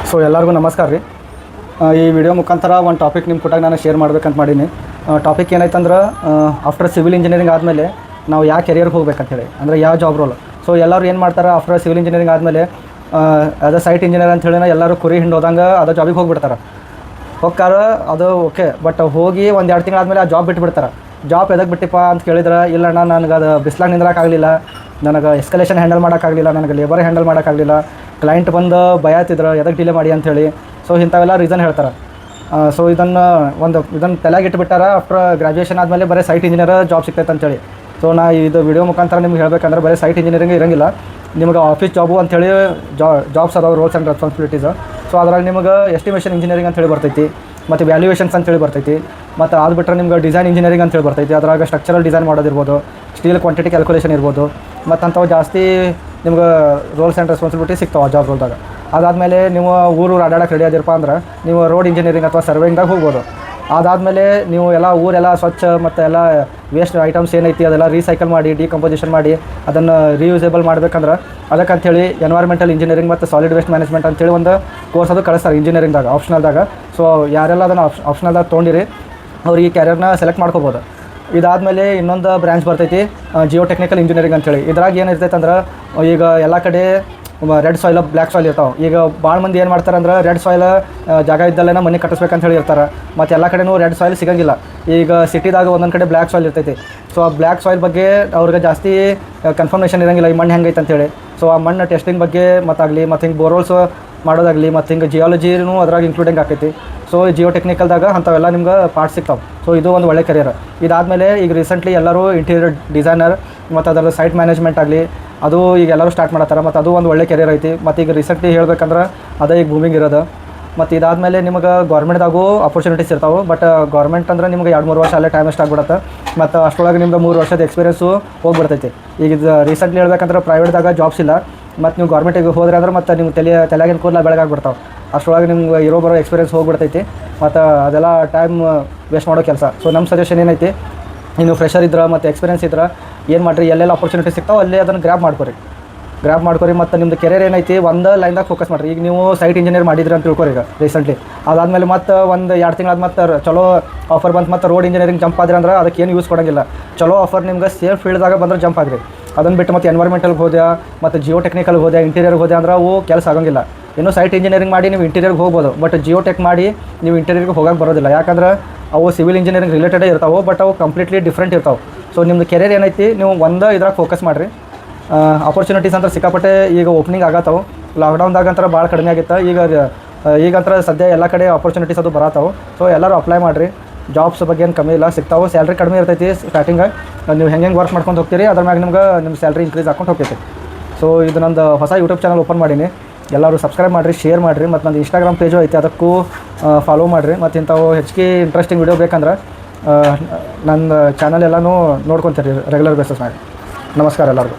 So ಎಲ್ಲರಿಗೂ ನಮಸ್ಕಾರ ರೀ. ಈ ವಿಡಿಯೋ ಮುಖಾಂತರ ಒಂದು ಟಾಪಿಕ್ ನಿಮ್ಮ ಕೊಟ್ಟಾಗ ನಾನು ಶೇರ್ ಮಾಡ್ಬೇಕಂತ ಮಾಡೀನಿ. ಟಾಪಿಕ್ ಏನಾಯ್ತಂದ್ರೆ, ಆಫ್ಟರ್ ಸಿವಿಲ್ ಇಂಜಿನಿಯರಿಂಗ್ ಆದಮೇಲೆ ನಾವು ಯಾವ ಕೆರಿಯರ್ಗೆ ಹೋಗ್ಬೇಕಂತೇಳಿ, ಅಂದರೆ ಯಾವ ಜಾಬ್ ರೋಲ್. ಸೊ ಎಲ್ಲರೂ ಏನು ಮಾಡ್ತಾರೆ, ಆಫ್ಟರ್ ಸಿವಿಲ್ ಇಂಜಿನಿಯರಿಂಗ್ ಆದಮೇಲೆ ಆ್ಯಸ್ ಅ ಸೈಟ್ ಇಂಜಿನಿಯರ್ ಅಂತ ಹೇಳಿ ಎಲ್ಲರೂ ಕುರಿ ಹಿಂಡು ಹೋದಂಗೆ ಅದು ಜಾಬಿಗೆ ಹೋಗ್ಬಿಡ್ತಾರೆ. ಅದು ಓಕೆ, ಬಟ್ ಹೋಗಿ ಒಂದು 2 ತಿಂಗಳಾದಮೇಲೆ ಆ ಜಾಬ್ ಬಿಟ್ಬಿಡ್ತಾರೆ. ಜಾಬ್ ಎದಕ್ಕೆ ಬಿಟ್ಟಿಪ್ಪ ಅಂತ ಕೇಳಿದ್ರೆ, ಇಲ್ಲಣ್ಣ ನನಗೆ ಅದು ಬಿಸ್ಲಾಗ ನಿಂದ್ರಾಕಾಗಲಿಲ್ಲ, ನನಗೆ ಎಸ್ಕಲೇಷನ್ ಹ್ಯಾಂಡಲ್ ಮಾಡೋಕ್ಕಾಗಲಿಲ್ಲ, ನನಗೆ ಲೇಬರ್ ಹ್ಯಾಂಡಲ್ ಮಾಡೋಕ್ಕಾಗಲಿಲ್ಲ, ಕ್ಲೈಂಟ್ ಬಂದು ಭಯತಿದ್ರು ಎದಕ್ಕೆ ಡಿಲೇ ಮಾಡಿ ಅಂಥೇಳಿ. ಸೊ ಇಂಥವೆಲ್ಲ ರೀಸನ್ ಹೇಳ್ತಾರೆ. ಸೊ ಇದನ್ನು ತಲೆಗೆ ಇಟ್ಬಿಟ್ಟಾರ. ಆಫ್ಟರ್ ಗ್ರ್ಯಾಜುಯೇಷನ್ ಆದಮೇಲೆ ಬರೀ ಸೈಟ್ ಇಂಜಿನಿಯರ್ ಜಾಬ್ ಸಿಗ್ತೈತೆ ಅಂತೇಳಿ. ಸೊ ನಾ ಇದು ವಿಡಿಯೋ ಮುಖಾಂತರ ನಿಮ್ಗೆ ಹೇಳಬೇಕಂದ್ರೆ, ಬರೀ ಸೈಟ್ ಇಂಜಿನಿಯರಿಂಗ್ ಇರೋಂಗಿಲ್ಲ, ನಿಮಗೆ ಆಫೀಸ್ ಜಾಬು ಅಂಥೇಳಿ ಜಾಬ್ಸ್ ಅದಾವೆ, ರೋಲ್ಸ್ ಆ್ಯಂಡ್ ರೆಸ್ಪಾನ್ಸಿಬಿಲಿಟೀಸ್. ಸೊ ಅದ್ರಾಗ ನಿಮಗೆ ಎಸ್ಟಿಮೇಷನ್ ಇಂಜಿನಿಯರಿಂಗ್ ಅಂತೇಳಿ ಬರ್ತೈತಿ, ಮತ್ತು ವ್ಯಾಲ್ಯೂಯೇಷನ್ಸ್ ಅಂತೇಳಿ ಬರ್ತೈತಿ, ಮತ್ತು ಅದು ಬಿಟ್ಟರೆ ನಿಮ್ಗೆ ಡಿಸೈನ್ ಇಂಜಿನಿಯರಿಂಗ್ ಅಂತೇಳಿ ಬರ್ತೈತಿ. ಅದ್ರಾಗ ಸ್ಟ್ರಕ್ಚರಲ್ ಡಿಸೈನ್ ಮಾಡೋದಿರ್ಬೋದು, ಸ್ಟೀಲ್ ಕ್ವಾಂಟಿಟಿ ಕ್ಯಾಲ್ಕುಲೇಷನ್ ಇರ್ಬೋದು, ಮತ್ತು ಅಂಥವು ಜಾಸ್ತಿ ನಿಮ್ಗೆ ರೋಲ್ಸ್ ಆ್ಯಂಡ್ ರೆಸ್ಪಾನ್ಸಿಬಿಲಿಟಿ ಸಿಗ್ತಾವೆ ಜಾಬ್ ರೋಲ್ದಾಗ. ಅದಾದಮೇಲೆ ನೀವು ಊರು ಅಡ್ಡಾಡಕ್ಕೆ ರೆಡಿ ಆಗಿರಪ್ಪ ಅಂದ್ರೆ ನೀವು ರೋಡ್ ಇಂಜಿನಿಯರಿಂಗ್ ಅಥವಾ ಸರ್ವೇಯಿಂಗ್ದಾಗ ಹೋಗ್ಬೋದು. ಅದಾದಮೇಲೆ ನೀವು ಎಲ್ಲ ಊರೆಲ್ಲ ಸ್ವಚ್ಛ ಮತ್ತು ಎಲ್ಲ ವೇಸ್ಟ್ ಐಟಮ್ಸ್ ಏನೈತಿ ಅದೆಲ್ಲ ರೀಸೈಕಲ್ ಮಾಡಿ, ಡಿಕಂಪೋಸಿಷನ್ ಮಾಡಿ ಅದನ್ನು ರೀಯೂಸೇಬಲ್ ಮಾಡ್ಬೇಕಂದ್ರೆ ಅದಕ್ಕಂಥೇಳಿ ಎನ್ವೈರ್ಮೆಂಟಲ್ ಇಂಜಿನಿಯರಿಂಗ್ ಮತ್ತು ಸಾಲಿಡ್ ವೇಸ್ಟ್ ಮ್ಯಾನೇಜ್ಮೆಂಟ್ ಅಂತೇಳಿ ಒಂದು ಕೋರ್ಸ್ ಅದು ಕಳಿಸ್ತಾರೆ ಇಂಜಿನಿಯರಿಂಗ್ದಾಗ, ಆಪ್ಷನಲ್ದಾಗ. ಸೊ ಯಾರೆಲ್ಲ ಅದನ್ನು ಆಪ್ಷನಲ್ದಾಗ ತೊಗೊಂಡಿರಿ ಅವ್ರಿಗೆ ಈ ಕ್ಯಾರಿಯರ್ನ ಸೆಲೆಕ್ಟ್ ಮಾಡ್ಕೋಬೋದು. ಇದಾದಮೇಲೆ ಇನ್ನೊಂದು ಬ್ರ್ಯಾಂಚ್ ಬರ್ತೈತಿ, ಜಿಯೋ ಟೆಕ್ನಿಕಲ್ ಇಂಜಿನಿಯರಿಂಗ್ ಅಂತೇಳಿ. ಇದ್ರಾಗ ಏನಿರ್ತೈತೆ ಅಂದ್ರೆ, ಈಗ ಎಲ್ಲ ಕಡೆ ರೆಡ್ ಸಾಯಿಲ್ ಬ್ಲ್ಯಾಕ್ ಸಾಯಿಲ್ ಇರ್ತಾವೆ. ಈಗ ಭಾಳ ಮಂದಿ ಏನು ಮಾಡ್ತಾರೆ ಅಂದ್ರೆ, ರೆಡ್ ಸಾಯಿಲ್ ಜಾಗ ಇದ್ದಲ್ಲೇನ ಮನೆ ಕಟ್ಟಿಸ್ಬೇಕಂತ ಹೇಳಿ ಇರ್ತಾರೆ. ಮತ್ತು ಎಲ್ಲ ಕಡೆನೂ ರೆಡ್ ಸಾಯಿಲ್ ಸಿಗೋಂಗಿಲ್ಲ. ಈಗ ಸಿಟಿದಾಗ ಒಂದೊಂದು ಕಡೆ ಬ್ಲ್ಯಾಕ್ ಸಾಯಿಲ್ ಇರ್ತೈತಿ. ಸೊ ಆ ಬ್ಲ್ಯಾಕ್ ಸಾಯಿಲ್ ಬಗ್ಗೆ ಅವ್ರಿಗೆ ಜಾಸ್ತಿ ಕನ್ಫರ್ಮೇಷನ್ ಇರೋಂಗಿಲ್ಲ, ಈ ಮಣ್ಣು ಹೆಂಗೈತೆ ಅಂತೇಳಿ. ಸೊ ಆ ಮಣ್ಣು ಟೆಸ್ಟಿಂಗ್ ಬಗ್ಗೆ ಮತ್ತಾಗಲಿ, ಮತ್ತು ಹಿಂಗೆ ಬೋರ್ವೆಲ್ಸ್ ಮಾಡೋದಾಗಲಿ, ಮತ್ತು ಹಿಂಗೆ ಜಿಯಾಲಜಿನೂ ಅದ್ರಾಗ ಇನ್ಕ್ಲೂಡಿಂಗ್ ಆಕೈತಿ. ಸೊ ಜಿಯೋ ಟೆಕ್ನಿಕಲ್ದಾಗ ಅಂಥವೆಲ್ಲ ನಿಮ್ಗೆ ಪಾರ್ಟ್ಸ್ ಸಿಗ್ತಾವೆ. ಸೊ ಇದು ಒಂದು ಒಳ್ಳೆ ಕೆರಿಯರ್. ಇದಾದಮೇಲೆ ಈಗ ರೀಸೆಂಟ್ಲಿ ಎಲ್ಲರೂ ಇಂಟೀರಿಯರ್ ಡಿಸೈನರ್ ಮತ್ತು ಅದರ ಸೈಟ್ ಮ್ಯಾನೇಜ್ಮೆಂಟ್ ಆಗಲಿ, ಅದು ಈಗ ಎಲ್ಲರೂ ಸ್ಟಾರ್ಟ್ ಮಾಡತ್ತಾರೆ. ಮತ್ತು ಅದು ಒಂದು ಒಳ್ಳೆ ಕೆರಿಯರ್ ಐತಿ. ಮತ್ತು ಈಗ ರೀಸೆಂಟ್ಲಿ ಹೇಳ್ಬೇಕಂದ್ರೆ ಅದೇ ಈಗ ಬೂಮಿಂಗ್ ಇರೋದು. ಮತ್ತು ಇದಾದಮೇಲೆ ನಿಮಗೆ ಗೌರ್ಮೆಂಟ್ದಾಗೂ ಆಪರ್ಚುನಿಟೀಸ್ ಇರ್ತಾವೆ. ಬಟ್ ಗೌರ್ಮೆಂಟ್ ಅಂದ್ರೆ ನಿಮ್ಗೆ 2-3 ವರ್ಷ ಅಲ್ಲೇ ಟೈಮ್ ಎಷ್ಟಾಗ್ಬಿಡುತ್ತೆ. ಮತ್ತು ಅಷ್ಟರೊಳಗೆ ನಿಮ್ಗೆ 3 ವರ್ಷದ ಎಕ್ಸ್ಪೀರಿಯನ್ಸು ಹೋಗ್ಬಿಡ್ತೈತಿ. ಈಗ ಇದು ರೀಸೆಂಟ್ಲಿ ಹೇಳ್ಬೇಕಂದ್ರೆ ಪ್ರೈವೇಟ್ದಾಗ ಜಾಬ್ಸ್ ಇಲ್ಲ, ಮತ್ತು ನೀವು ಗೌರ್ಮೆಂಟಿಗೆ ಹೋದ್ರೆ ಅಂದ್ರೆ ಮತ್ತು ನಿಮ್ಮ ತಲೆಯಾಗಿನ ಕೂದಲ ಬೆಳಗಾಗ್ಬಿಡ್ತಾವೆ. ಅಷ್ಟರೊಳಗೆ ನಿಮ್ಗೆ ಬರೋ ಎಕ್ಸ್ಪೀರಿಯನ್ಸ್ ಹೋಗ್ಬಿಡ್ತೈತಿ. ಮತ್ತು ಅದೆಲ್ಲ ಟೈಮ್ ವೇಸ್ಟ್ ಮಾಡೋ ಕೆಲಸ. ಸೊ ನಮ್ಮ ಸಜೆಷನ್ ಏನೈತಿ, ನೀವು ಫ್ರೆಷರ್ ಇದ್ರೆ ಮತ್ತು ಎಕ್ಸ್ಪೀರಿಯನ್ಸ್ ಇದ್ರೆ ಏನು ಮಾಡಿರಿ, ಎಲ್ಲೆಲ್ಲ ಆಪರ್ಚುನಿಟಿ ಸಿಗ್ತಾವೆ ಅಲ್ಲೇ ಅದನ್ನು ಗ್ರ್ಯಾಬ್ ಮಾಡ್ಕೊರಿ. ಮತ್ತು ನಿಮ್ಮದು ಕೆರಿಯರ್ ಏನೈತಿ ಒಂದು ಲೈನ್ದಾಗ ಫೋಕಸ್ ಮಾಡಿರಿ. ಈಗ ನೀವು ಸೈಟ್ ಇಂಜಿನಿಯರ್ ಮಾಡಿದ್ರಿ ಅಂತ ತಿಳ್ಕೊರಿ ಈಗ ರೀಸೆಂಟ್ಲಿ. ಅದಾದಮೇಲೆ ಮತ್ತು ಒಂದು 2 ತಿಂಗಳಾದ ಮತ್ತು ಚಲೋ ಆಫರ್ ಬಂತು, ಮತ್ತು ರೋಡ್ ಇಂಜಿನಿಯರಿಂಗ್ ಜಂಪ್ ಆದ್ರಿ ಅಂದ್ರೆ ಅದಕ್ಕೆ ಏನು ಯೂಸ್ ಕೊಡೋಂಗಿಲ್ಲ. ಚಲೋ ಆಫರ್ ನಿಮ್ಗೆ ಸೇಫ್ ಫೀಲ್ಡ್ದಾಗ ಬಂದ್ರೆ ಜಂಪ್ ಆಗಿರಿ. ಅದನ್ನು ಬಿಟ್ಟು ಮತ್ತು ಎನ್ವೈರ್ಮೆಂಟಲ್ಗೆ ಹೋದ್ಯಾ, ಮತ್ತು ಜಿಯೋ ಟೆಕ್ನಿಕಲ್ಗೆ ಹೋದ್ಯಾ, ಇಂಟೀರಿಯರ್ಗೆ ಹೋದ್ಯಾ ಅಂದ್ರೆ ಅವು ಕೆಲಸ ಆಗೋಂಗಿಲ್ಲ. ಇನ್ನೂ ಸೈಟ್ ಇಂಜಿನಿಯರಿಂಗ್ ಮಾಡಿ ನೀವು ಇಂಟೀರಿಯರ್ಗೆ ಹೋಗ್ಬೋದು, ಬಟ್ ಜಿಯೋ ಟೆಕ್ ಮಾಡಿ ನೀವು ಇಂಟೀರಿಯರ್ಗೆ ಹೋಗೋಕ್ಕೆ ಬರೋದಿಲ್ಲ. ಯಾಕಂದ್ರೆ ಅವು ಸಿವಿಲ್ ಇಂಜಿನಿಯರಿಂಗ್ ರಿಲೇಟೆಡೇ ಇರ್ತಾವೆ, ಬಟ್ ಅವು ಕಂಪ್ಲೀಟ್ಲಿ ಡಿಫ್ರೆಂಟ್ ಇರ್ತಾವೆ. ಸೊ ನಿಮ್ಮದು ಕೆರಿಯರ್ ಏನೈತಿ, ನೀವು ಒಂದು ಇದ್ರಾಗ ಫೋಕಸ್ ಮಾಡಿರಿ. ಆಪರ್ಚುನಿಟೀಸ್ ಅಂತ ಸಿಕ್ಕಾಪಟ್ಟೆ ಈಗ ಓಪನಿಂಗ್ ಆಗತ್ತವೆ. ಲಾಕ್ಡೌನ್ದಾಗ ಅಂತರ ಭಾಳ ಕಡಿಮೆ ಆಗಿತ್ತು. ಈಗಂತರ ಸದ್ಯ ಎಲ್ಲ ಕಡೆ ಆಪರ್ಚುನಿಟೀಸ್ ಅದು ಬರತ್ತವೆ. ಸೊ ಎಲ್ಲರೂ ಅಪ್ಲೈ ಮಾಡಿರಿ. ಜಾಬ್ಸ್ ಬಗ್ಗೆ ಏನು ಕಮ್ಮಿ ಇಲ್ಲ, ಸಿಗ್ತಾವೆ. ಸ್ಯಾಲ್ರಿ ಕಡಿಮೆ ಇರ್ತೈತಿ ಸ್ಟಾರ್ಟಿಂಗ್. ನೀವು ಹೆಂಗೆ ವರ್ಕ್ ಮಾಡ್ಕೊಂಡು ಹೋಗ್ತೀರಿ ಅದ್ರ ಮ್ಯಾಗ ನಿಮ್ಗೆ ನಿಮ್ಮ ಸ್ಯಾಲ್ರಿ ಇನ್ಕ್ರೀಸ್ ಹಾಕೊಂಡು ಹೋಗ್ತೈತಿ. ಸೊ ಇದು ನಂದು ಹೊಸ ಯೂಟ್ಯೂಬ್ ಚಾನಲ್ ಓಪನ್ ಮಾಡೀನಿ. ಎಲ್ಲರೂ ಸಬ್ಸ್ಕ್ರೈಬ್ ಮಾಡಿರಿ, ಶೇರ್ ಮಾಡಿರಿ. ಮತ್ತು ನಂದು ಇನ್ಸ್ಟಾಗ್ರಾಮ್ ಪೇಜು ಐತಿ, ಅದಕ್ಕೂ ಫಾಲೋ ಮಾಡಿರಿ. ಮತ್ತು ಇಂಥವು ಹೆಚ್ಚಿಗೆ ಇಂಟ್ರೆಸ್ಟಿಂಗ್ ವಿಡಿಯೋ ಬೇಕಂದ್ರೆ ನನ್ನ ಚಾನಲ್ ಎಲ್ಲನೂ ನೋಡ್ಕೊತೀರಿ ರೆಗ್ಯುಲರ್ ಬೇಸಿಸ್ ಮಾಡಿ. ನಮಸ್ಕಾರ ಎಲ್ಲರಿಗೂ.